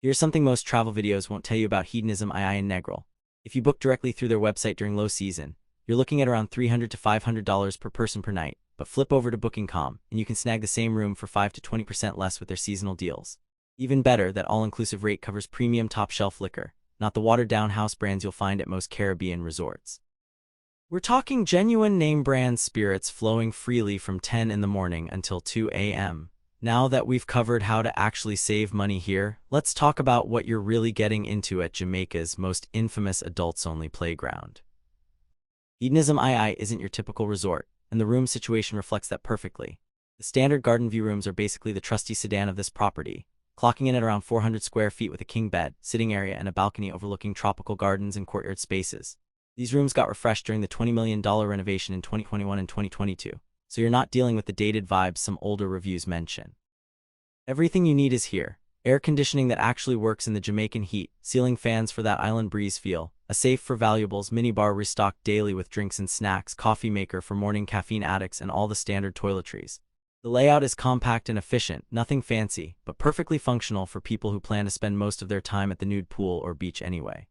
Here's something most travel videos won't tell you about Hedonism II in Negril. If you book directly through their website during low season, you're looking at around $300 to $500 per person per night, but flip over to Booking.com and you can snag the same room for 5 to 20% less with their seasonal deals. Even better, that all-inclusive rate covers premium top-shelf liquor, not the watered-down house brands you'll find at most Caribbean resorts. We're talking genuine name-brand spirits flowing freely from 10 in the morning until 2 a.m. Now that we've covered how to actually save money here, let's talk about what you're really getting into at Jamaica's most infamous adults-only playground. Hedonism II isn't your typical resort, and the room situation reflects that perfectly. The standard garden view rooms are basically the trusty sedan of this property, clocking in at around 400 square feet with a king bed, sitting area, and a balcony overlooking tropical gardens and courtyard spaces. These rooms got refreshed during the $20 million renovation in 2021 and 2022, so you're not dealing with the dated vibes some older reviews mention. Everything you need is here: air conditioning that actually works in the Jamaican heat, ceiling fans for that island breeze feel, a safe for valuables, minibar restocked daily with drinks and snacks, coffee maker for morning caffeine addicts, and all the standard toiletries. The layout is compact and efficient, nothing fancy, but perfectly functional for people who plan to spend most of their time at the nude pool or beach anyway.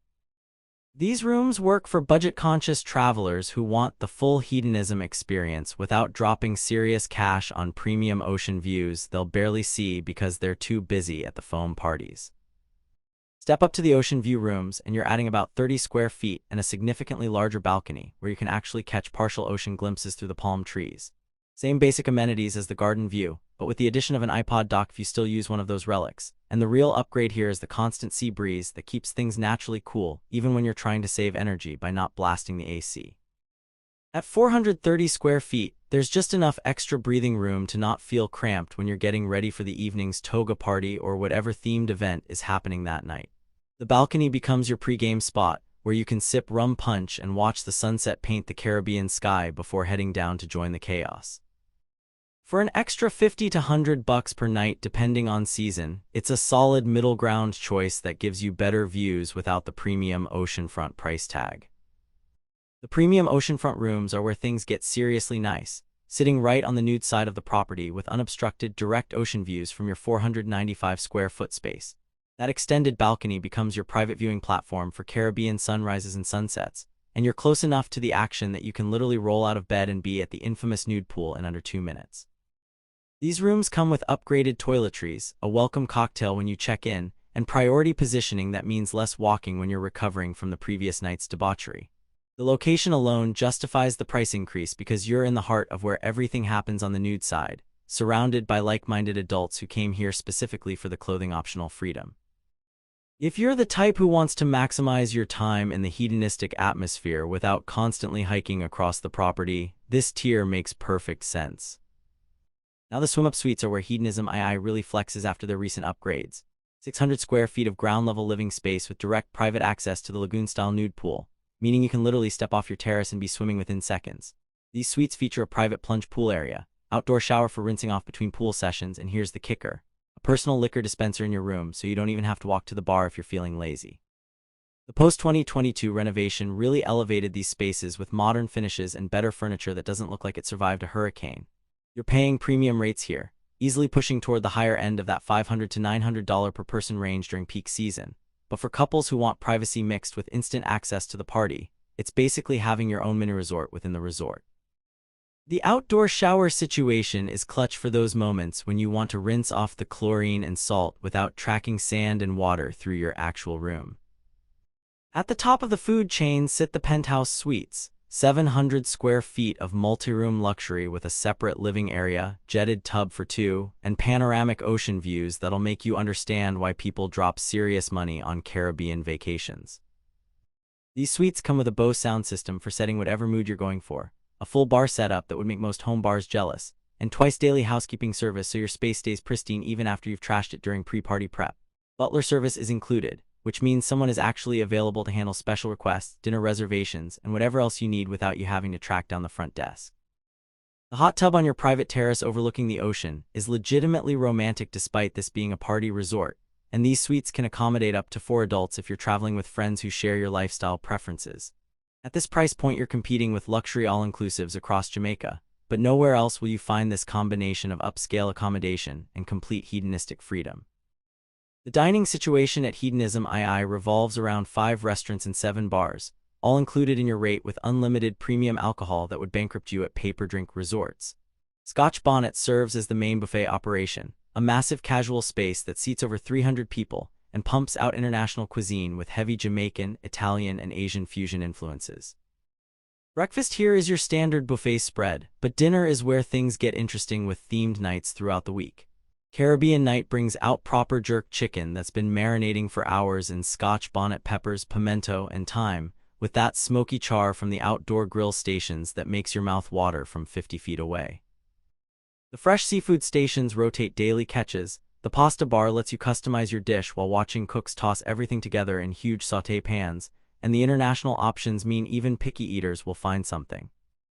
These rooms work for budget-conscious travelers who want the full hedonism experience without dropping serious cash on premium ocean views they'll barely see because they're too busy at the foam parties. Step up to the ocean view rooms and you're adding about 30 square feet and a significantly larger balcony where you can actually catch partial ocean glimpses through the palm trees. Same basic amenities as the garden view, but with the addition of an iPod dock if you still use one of those relics. And the real upgrade here is the constant sea breeze that keeps things naturally cool even when you're trying to save energy by not blasting the AC. At 430 square feet, there's just enough extra breathing room to not feel cramped when you're getting ready for the evening's toga party or whatever themed event is happening that night. The balcony becomes your pre-game spot, where you can sip rum punch and watch the sunset paint the Caribbean sky before heading down to join the chaos. For an extra $50 to $100 per night depending on season, it's a solid middle ground choice that gives you better views without the premium oceanfront price tag. The premium oceanfront rooms are where things get seriously nice, sitting right on the nude side of the property with unobstructed direct ocean views from your 495 square foot space. That extended balcony becomes your private viewing platform for Caribbean sunrises and sunsets, and you're close enough to the action that you can literally roll out of bed and be at the infamous nude pool in under 2 minutes. These rooms come with upgraded toiletries, a welcome cocktail when you check in, and priority positioning that means less walking when you're recovering from the previous night's debauchery. The location alone justifies the price increase because you're in the heart of where everything happens on the nude side, surrounded by like-minded adults who came here specifically for the clothing-optional freedom. If you're the type who wants to maximize your time in the hedonistic atmosphere without constantly hiking across the property, this tier makes perfect sense. Now the swim-up suites are where Hedonism II really flexes after their recent upgrades. 600 square feet of ground-level living space with direct private access to the lagoon-style nude pool, meaning you can literally step off your terrace and be swimming within seconds. These suites feature a private plunge pool area, outdoor shower for rinsing off between pool sessions, and here's the kicker: a personal liquor dispenser in your room so you don't even have to walk to the bar if you're feeling lazy. The post-2022 renovation really elevated these spaces with modern finishes and better furniture that doesn't look like it survived a hurricane. You're paying premium rates here, easily pushing toward the higher end of that $500 to $900 per person range during peak season. But for couples who want privacy mixed with instant access to the party, it's basically having your own mini resort within the resort. The outdoor shower situation is clutch for those moments when you want to rinse off the chlorine and salt without tracking sand and water through your actual room. At the top of the food chain sit the Penthouse Suites, 700 square feet of multi-room luxury with a separate living area, jetted tub for two, and panoramic ocean views that'll make you understand why people drop serious money on Caribbean vacations. These suites come with a Bose sound system for setting whatever mood you're going for, a full bar setup that would make most home bars jealous, and twice daily housekeeping service so your space stays pristine even after you've trashed it during pre-party prep. Butler service is included, which means someone is actually available to handle special requests, dinner reservations, and whatever else you need without you having to track down the front desk. The hot tub on your private terrace overlooking the ocean is legitimately romantic despite this being a party resort, and these suites can accommodate up to 4 adults if you're traveling with friends who share your lifestyle preferences. At this price point, you're competing with luxury all-inclusives across Jamaica, but nowhere else will you find this combination of upscale accommodation and complete hedonistic freedom. The dining situation at Hedonism II revolves around 5 restaurants and 7 bars, all included in your rate with unlimited premium alcohol that would bankrupt you at pay-per-drink resorts. Scotch Bonnet serves as the main buffet operation, a massive casual space that seats over 300 people and pumps out international cuisine with heavy Jamaican, Italian, and Asian fusion influences. Breakfast here is your standard buffet spread, but dinner is where things get interesting with themed nights throughout the week. Caribbean night brings out proper jerk chicken that's been marinating for hours in Scotch Bonnet peppers, pimento, and thyme, with that smoky char from the outdoor grill stations that makes your mouth water from 50 feet away. The fresh seafood stations rotate daily catches. The pasta bar lets you customize your dish while watching cooks toss everything together in huge sauté pans, and the international options mean even picky eaters will find something.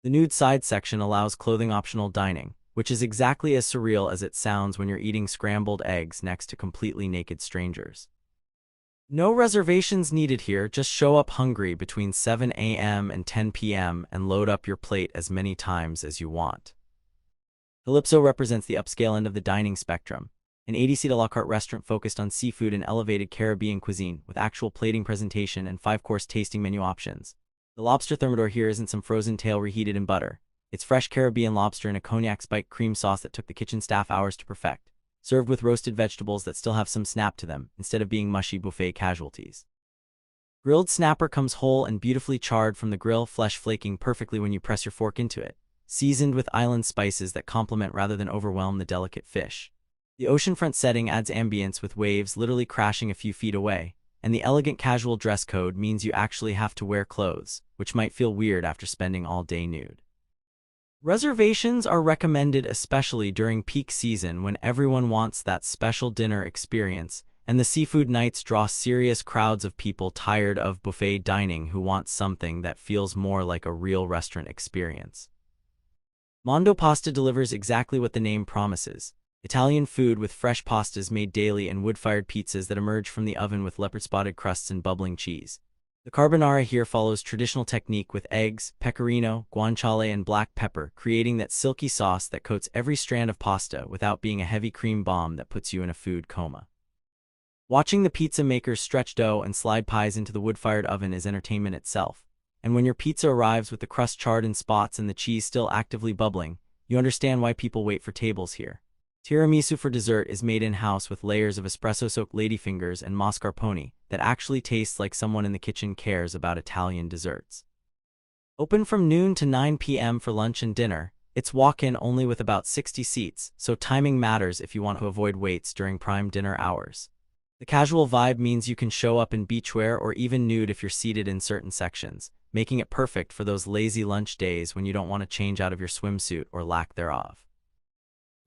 The nude side section allows clothing-optional dining, which is exactly as surreal as it sounds when you're eating scrambled eggs next to completely naked strangers. No reservations needed here, just show up hungry between 7 a.m. and 10 p.m. and load up your plate as many times as you want. Calypso represents the upscale end of the dining spectrum, an 80-seat a la carte restaurant focused on seafood and elevated Caribbean cuisine with actual plating presentation and 5-course tasting menu options. The lobster thermidor here isn't some frozen tail reheated in butter. It's fresh Caribbean lobster in a cognac-spiked cream sauce that took the kitchen staff hours to perfect, served with roasted vegetables that still have some snap to them instead of being mushy buffet casualties. Grilled snapper comes whole and beautifully charred from the grill, flesh flaking perfectly when you press your fork into it, seasoned with island spices that complement rather than overwhelm the delicate fish. The oceanfront setting adds ambience with waves literally crashing a few feet away, and the elegant casual dress code means you actually have to wear clothes, which might feel weird after spending all day nude. Reservations are recommended especially during peak season when everyone wants that special dinner experience, and the seafood nights draw serious crowds of people tired of buffet dining who want something that feels more like a real restaurant experience. Mondo Pasta delivers exactly what the name promises: Italian food with fresh pastas made daily and wood-fired pizzas that emerge from the oven with leopard-spotted crusts and bubbling cheese. The carbonara here follows traditional technique with eggs, pecorino, guanciale, and black pepper, creating that silky sauce that coats every strand of pasta without being a heavy cream bomb that puts you in a food coma. Watching the pizza makers stretch dough and slide pies into the wood-fired oven is entertainment itself, and when your pizza arrives with the crust charred in spots and the cheese still actively bubbling, you understand why people wait for tables here. Tiramisu for dessert is made in-house with layers of espresso-soaked ladyfingers and mascarpone that actually tastes like someone in the kitchen cares about Italian desserts. Open from noon to 9 p.m. for lunch and dinner, it's walk-in only with about 60 seats, so timing matters if you want to avoid waits during prime dinner hours. The casual vibe means you can show up in beachwear or even nude if you're seated in certain sections, making it perfect for those lazy lunch days when you don't want to change out of your swimsuit or lack thereof.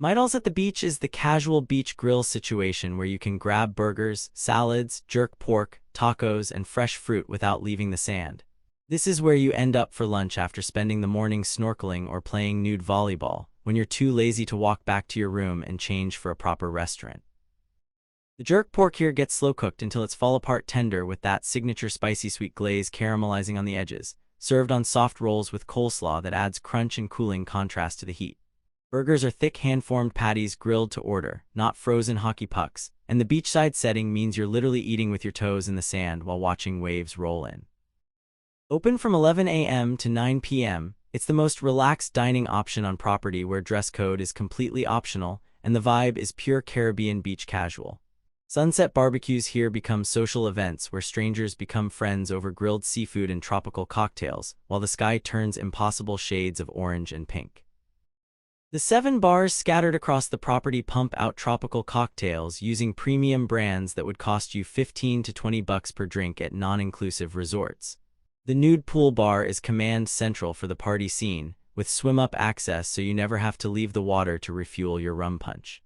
Midals at the beach is the casual beach grill situation where you can grab burgers, salads, jerk pork, tacos, and fresh fruit without leaving the sand. This is where you end up for lunch after spending the morning snorkeling or playing nude volleyball, when you're too lazy to walk back to your room and change for a proper restaurant. The jerk pork here gets slow cooked until it's fall-apart tender with that signature spicy sweet glaze caramelizing on the edges, served on soft rolls with coleslaw that adds crunch and cooling contrast to the heat. Burgers are thick hand-formed patties grilled to order, not frozen hockey pucks, and the beachside setting means you're literally eating with your toes in the sand while watching waves roll in. Open from 11 a.m. to 9 p.m., it's the most relaxed dining option on property where dress code is completely optional and the vibe is pure Caribbean beach casual. Sunset barbecues here become social events where strangers become friends over grilled seafood and tropical cocktails, while the sky turns impossible shades of orange and pink. The 7 bars scattered across the property pump out tropical cocktails using premium brands that would cost you $15 to $20 per drink at non-inclusive resorts. The nude pool bar is command central for the party scene, with swim-up access so you never have to leave the water to refuel your rum punch.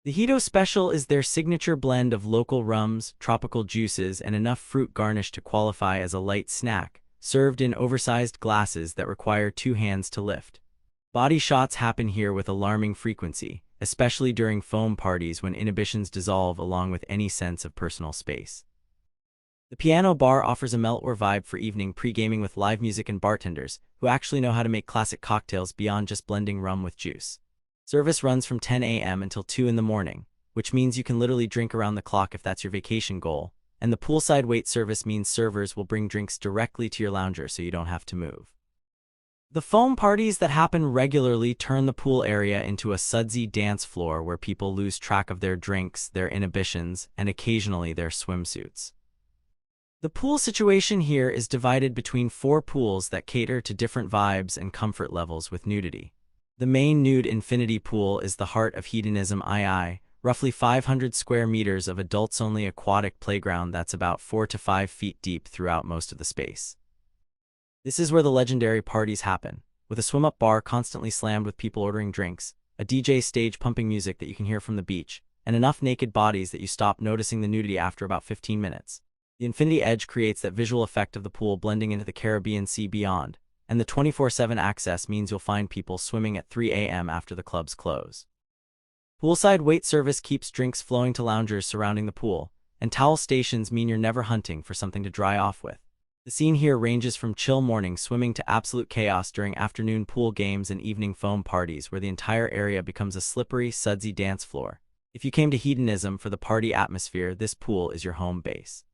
The Hedo Special is their signature blend of local rums, tropical juices, and enough fruit garnish to qualify as a light snack, served in oversized glasses that require 2 hands to lift. Body shots happen here with alarming frequency, especially during foam parties when inhibitions dissolve along with any sense of personal space. The piano bar offers a melt-or vibe for evening pre-gaming with live music and bartenders who actually know how to make classic cocktails beyond just blending rum with juice. Service runs from 10 a.m. until 2 in the morning, which means you can literally drink around the clock if that's your vacation goal, and the poolside wait service means servers will bring drinks directly to your lounger so you don't have to move. The foam parties that happen regularly turn the pool area into a sudsy dance floor where people lose track of their drinks, their inhibitions, and occasionally their swimsuits. The pool situation here is divided between 4 pools that cater to different vibes and comfort levels with nudity. The main nude infinity pool is the heart of Hedonism II, roughly 500 square meters of adults-only aquatic playground that's about 4 to 5 feet deep throughout most of the space. This is where the legendary parties happen, with a swim-up bar constantly slammed with people ordering drinks, a DJ stage pumping music that you can hear from the beach, and enough naked bodies that you stop noticing the nudity after about 15 minutes. The infinity edge creates that visual effect of the pool blending into the Caribbean Sea beyond, and the 24/7 access means you'll find people swimming at 3 a.m. after the clubs close. Poolside wait service keeps drinks flowing to loungers surrounding the pool, and towel stations mean you're never hunting for something to dry off with. The scene here ranges from chill morning swimming to absolute chaos during afternoon pool games and evening foam parties where the entire area becomes a slippery, sudsy dance floor. If you came to Hedonism for the party atmosphere, this pool is your home base.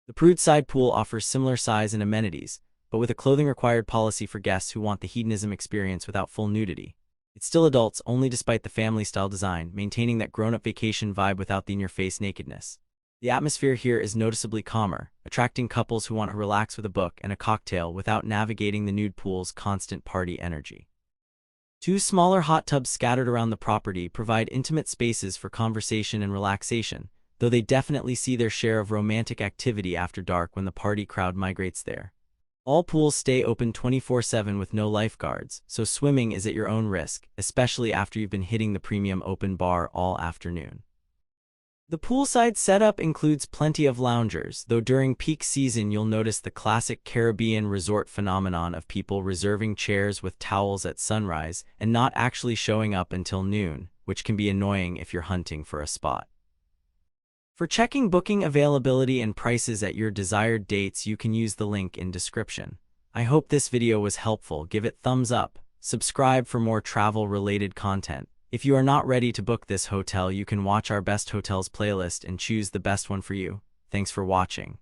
The Prude-side pool offers similar size and amenities, but with a clothing-required policy for guests who want the Hedonism experience without full nudity. It's still adults only despite the family-style design, maintaining that grown-up vacation vibe without the in-your-face nakedness. The atmosphere here is noticeably calmer, attracting couples who want to relax with a book and a cocktail without navigating the nude pool's constant party energy. 2 smaller hot tubs scattered around the property provide intimate spaces for conversation and relaxation, though they definitely see their share of romantic activity after dark when the party crowd migrates there. All pools stay open 24/7 with no lifeguards, so swimming is at your own risk, especially after you've been hitting the premium open bar all afternoon. The poolside setup includes plenty of loungers, though during peak season you'll notice the classic Caribbean resort phenomenon of people reserving chairs with towels at sunrise and not actually showing up until noon, which can be annoying if you're hunting for a spot. For checking booking availability and prices at your desired dates, you can use the link in description. I hope this video was helpful. Give it thumbs up, subscribe for more travel-related content. If you are not ready to book this hotel, you can watch our best hotels playlist and choose the best one for you. Thanks for watching.